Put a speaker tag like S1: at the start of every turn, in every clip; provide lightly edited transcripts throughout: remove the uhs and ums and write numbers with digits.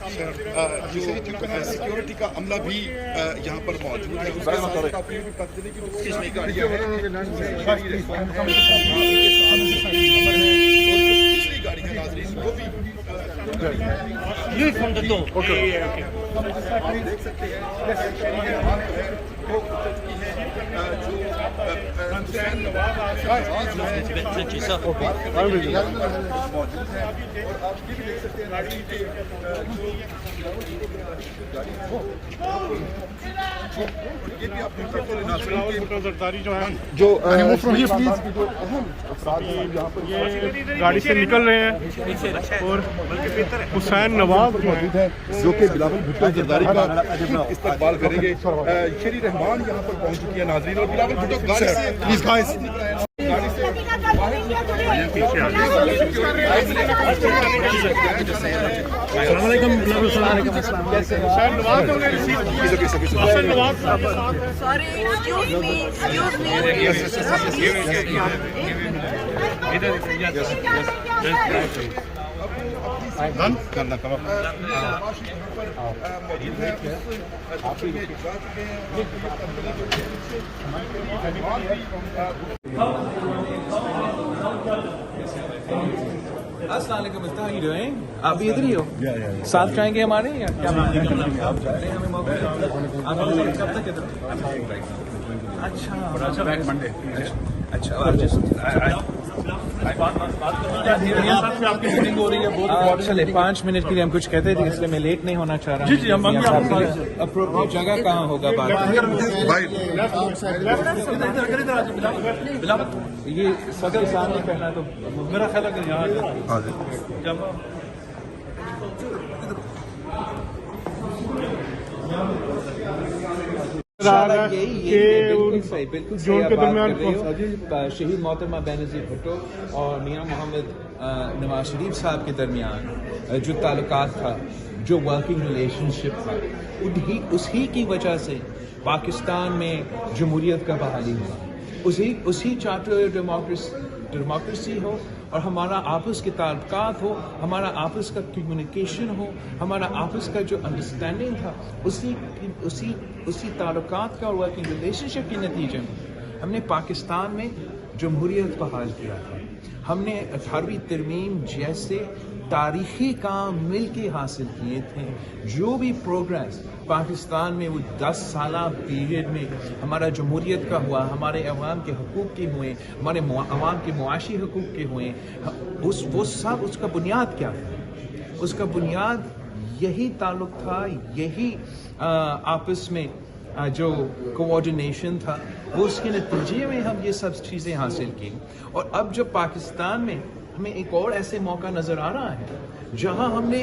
S1: جو سیکورٹی کا عملہ بھی یہاں پر موجود ہے. اس کے ساتھ کافی پچھلی گاڑیاں ہیں پچھلی گاڑی ہے ناظرین وہ بھی دیکھ سکتے ہیں حسین نواب موجود ہے اور آپ یہ بھی دیکھ سکتے ہیں یہ بھی آپ دیکھ سکتے ہیں جو اہم افراد
S2: یہ گاڑی سے نکل رہے ہیں اور حسین نواب
S1: موجود ہیں جو کہ بلاول بھٹو زرداری کا استقبال کریں گے. شری رحمان یہاں پر پہنچ چکی ہے ناظرین اور بلاول بھٹو گاڑی سے
S2: السلام علیکم.
S3: السلام علیکم. how you doing? آپ بھی ادھر ہی ہو؟ ساتھ جائیں گے ہمارے یا کیا آپ جا رہے ہیں؟ ہمیں موقع آپ کب تک ادھر؟ اچھا آپ کی میٹنگ ہو رہی ہے بہت. چلے 5 منٹ کے لیے ہم کچھ کہتے تھے اس لیے میں لیٹ نہیں ہونا چاہ رہا ہوں. جی اپروپریٹ جگہ کہاں ہوگا بات؟ یہ سب کے سامنے کہنا تو میرا خیال ہے کہ یہاں بالکل شہید محترمہ بینظیر بھٹو اور میاں محمد نواز شریف صاحب کے درمیان جو تعلقات تھا، جو ورکنگ ریلیشن شپ تھا، اسی کی وجہ سے پاکستان میں جمہوریت کا بحالی ہوا. اسی چارٹر ڈیموکریسی ہو اور ہمارا آپس کے تعلقات ہو، ہمارا آپس کا کمیونیکیشن ہو، ہمارا آپس کا جو انڈرسٹینڈنگ تھا، اسی تعلقات کا اور ورکنگ ریلیشن شپ کے نتیجے میں ہم نے پاکستان میں جمہوریت بحال کیا تھا. ہم نے 18ویں ترمیم جیسے تاریخی کام مل کے حاصل کیے تھے. جو بھی پروگریس پاکستان میں وہ 10 سالہ پیریڈ میں ہمارا جمہوریت کا ہوا، ہمارے عوام کے حقوق کے ہوئے، ہمارے عوام کے معاشی حقوق کے ہوئے، وہ سب اس کا بنیاد کیا تھا؟ اس کا بنیاد یہی تعلق تھا، یہی آپس میں جو کوآرڈینیشن تھا، وہ اس کے نتیجے میں ہم یہ سب چیزیں حاصل کی. اور اب جب پاکستان میں ہمیں ایک اور ایسے موقع نظر آ رہا ہے جہاں ہم نے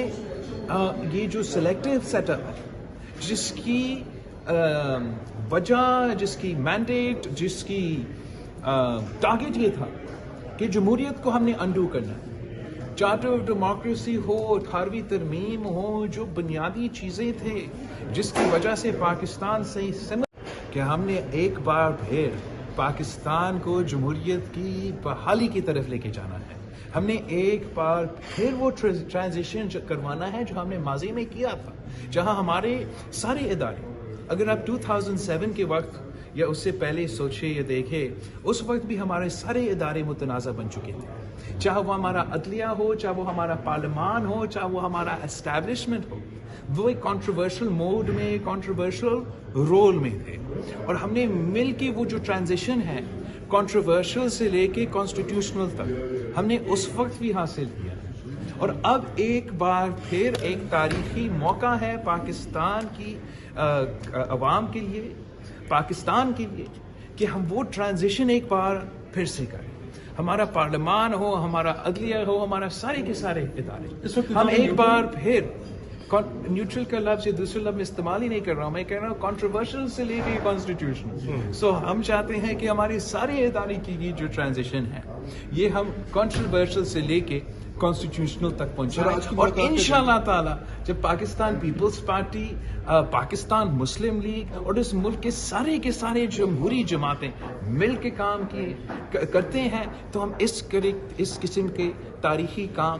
S3: یہ جو سلیکٹیو سیٹ اپ ہے، جس کی وجہ، جس کی مینڈیٹ، جس کی ٹارگیٹ یہ تھا کہ جمہوریت کو ہم نے انڈو کرنا ہے. چارٹر آف ڈیموکریسی ہو، 18ویں ترمیم ہو، جو بنیادی چیزیں تھے جس کی وجہ سے پاکستان صحیح سمجھ کہ ہم نے ایک بار پھر پاکستان کو جمہوریت کی بحالی کی طرف لے کے جانا ہے. ہم نے ایک بار پھر وہ ٹرانزیشن کروانا ہے جو ہم نے ماضی میں کیا تھا، جہاں ہمارے سارے ادارے، اگر آپ 2007 کے وقت یا اس سے پہلے سوچے یا دیکھے، اس وقت بھی ہمارے سارے ادارے متنازع بن چکے تھے. چاہے وہ ہمارا عدلیہ ہو، چاہے وہ ہمارا پارلیمان ہو، چاہے وہ ہمارا اسٹیبلشمنٹ ہو، وہ ایک کنٹروورشل موڈ میں، کنٹروورشل رول میں تھے. اور ہم نے مل کے وہ جو ٹرانزیشن ہے کنٹروورشل سے لے کے کانسٹیٹیوشنل تک ہم نے اس وقت بھی حاصل کیا. اور اب ایک بار پھر ایک تاریخی موقع ہے پاکستان کی عوام کے لیے، پاکستان کے لیے، کہ ہم وہ ٹرانزیشن ایک بار پھر سے کریں. ہمارا پارلیمان ہو، ہمارا عدلیہ ہو، ہمارا سارے کے سارے ادارے، ہم ایک بار پھر نیوٹرل کا لفظ یا دوسرے لفظ استعمال ہی نہیں کر رہا ہوں، میں کہہ رہا ہوں کنٹروورشل سے لے کے کانسٹیٹیوشن. سو ہم چاہتے ہیں کہ ہمارے سارے ادارے کی یہ جو ٹرانزیشن ہے یہ ہم کنٹروورشل سے لے کے کانسٹیٹیوشنل تک پہنچائیں. اور انشاءاللہ تعالی جب پاکستان پیپلز پارٹی، پاکستان مسلم لیگ اور اس ملک کے سارے جمہوری جماعتیں مل کے کام کرتے ہیں تو ہم اس قسم کے تاریخی کام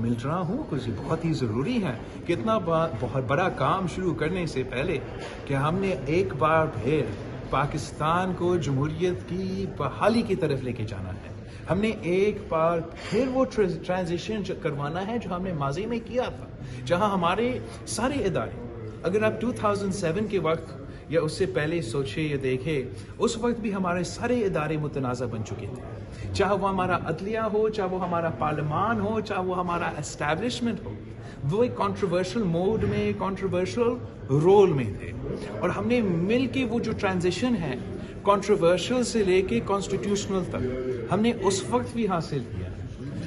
S3: مل رہا ہوں کچھ بہت ہی ضروری ہے کہ اتنا بہت بڑا کام شروع کرنے سے پہلے کہ ہم نے ایک بار پھر پاکستان کو جمہوریت کی بحالی کی طرف لے کے جانا ہے. ہم نے ایک بار پھر وہ ٹرانزیشن کروانا ہے جو ہم نے ماضی میں کیا تھا, جہاں ہمارے سارے ادارے, اگر آپ 2007 کے وقت یا اس سے پہلے سوچے یا دیکھے, اس وقت بھی ہمارے سارے ادارے متنازع بن چکے تھے, چاہے وہ ہمارا عدلیہ ہو, چاہے وہ ہمارا پارلیمان ہو, چاہے وہ ہمارا اسٹیبلشمنٹ ہو, وہ ایک کنٹروورشل موڈ میں, کنٹروورشل رول میں تھے. اور ہم نے مل کے وہ جو ٹرانزیشن ہے کنٹروورشل سے لے کے کانسٹیٹیوشنل تک ہم نے اس وقت بھی حاصل کیا.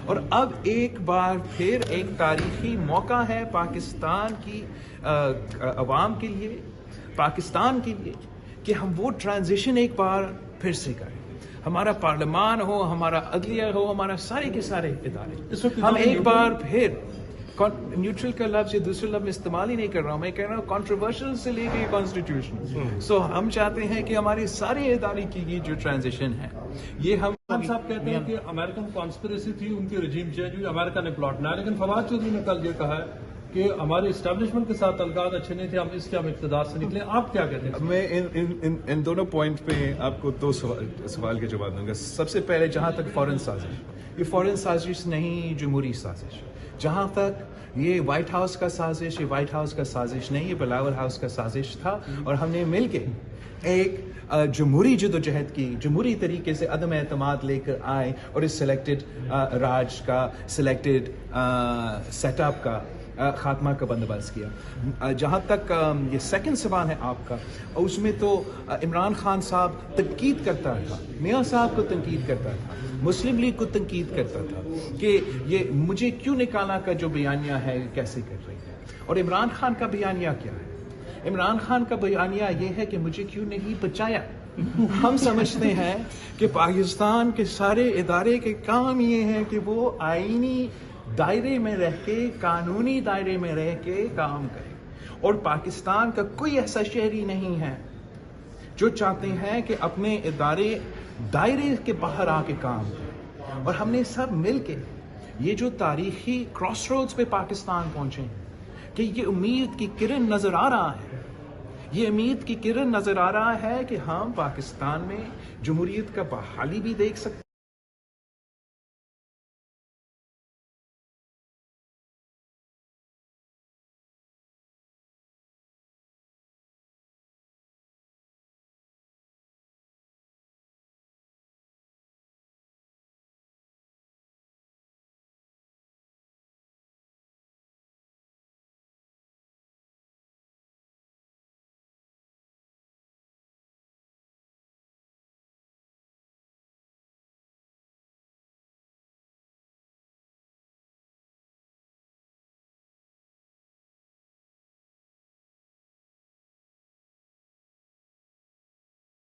S3: اور اب ایک بار پھر ایک تاریخی موقع ہے پاکستان کی عوام کے لیے, پاکستان کے لیے, کہ ہم وہ ٹرانزیشن ایک بار پھر سے کریں. ہمارا پارلیمان ہو, ہمارا عدلیہ ہو, ہمارا سارے کے سارے ادارے, ہم ایک بار پھر نیوٹرل کا لفظ یا دوسرے لفظ استعمال ہی نہیں کر رہا ہوں, میں کہہ رہا ہوں کنٹروورشل سے لے کے کانسٹیٹیوشن. سو ہم چاہتے ہیں کہ ہمارے سارے ادارے کی یہ جو ٹرانزیشن ہے یہ ہم
S4: صاحب کہتے ہیں کہ امریکن کانسپریسی تھی, ان کی رجیم چینج ہوئی, امریکہ نے پلاٹ بنایا, لیکن فواد چودھری نے کل یہ کہا ہے کہ ہمارے اسٹیبلشمنٹ کے ساتھ تعلقات اچھے نہیں تھے, ہم اس کے ہم اقتدار سے نکلے. آپ کیا کہتے ہیں؟
S5: میں ان دونوں پوائنٹ پہ آپ کو دو سوال کے جواب دوں گا. سب سے پہلے جہاں تک فورن سازش, یہ فورن سازش نہیں, جمہوری سازش. جہاں تک یہ وائٹ ہاؤس کا سازش, یہ وائٹ ہاؤس کا سازش نہیں, یہ بلاول ہاؤس کا سازش تھا, اور ہم نے مل کے ایک جمہوری جدوجہد کی, جمہوری طریقے سے عدم اعتماد لے کر آئے, اور اس سلیکٹڈ راج کا, سلیکٹڈ سیٹ اپ کا خاتمہ کا بندوبست کیا. جہاں تک یہ سیکنڈ سوال ہے آپ کا, اس میں تو عمران خان صاحب تنقید کرتا تھا, میاں صاحب کو تنقید کرتا تھا, مسلم لیگ کو تنقید کرتا تھا کہ یہ مجھے کیوں نکالا کا جو بیانیہ ہے کیسے کر رہی ہے. اور عمران خان کا بیانیہ کیا ہے؟ عمران خان کا بیانیہ یہ ہے کہ مجھے کیوں نہیں بچایا. ہم سمجھتے ہیں کہ پاکستان کے سارے ادارے کے کام یہ ہے کہ وہ آئینی دائرے میں رہ کے, قانونی دائرے میں رہ کے کام کرے, اور پاکستان کا کوئی ایسا شہری نہیں ہے جو چاہتے ہیں کہ اپنے دائرے کے باہر آ کے کام کرے. اور ہم نے سب مل کے یہ جو تاریخی کراس روڈز پہ پاکستان پہنچے ہیں کہ یہ امید کی کرن نظر آ رہا ہے, یہ امید کی کرن نظر آ رہا ہے کہ ہم پاکستان میں جمہوریت کا بحالی بھی دیکھ سکتے ہیں.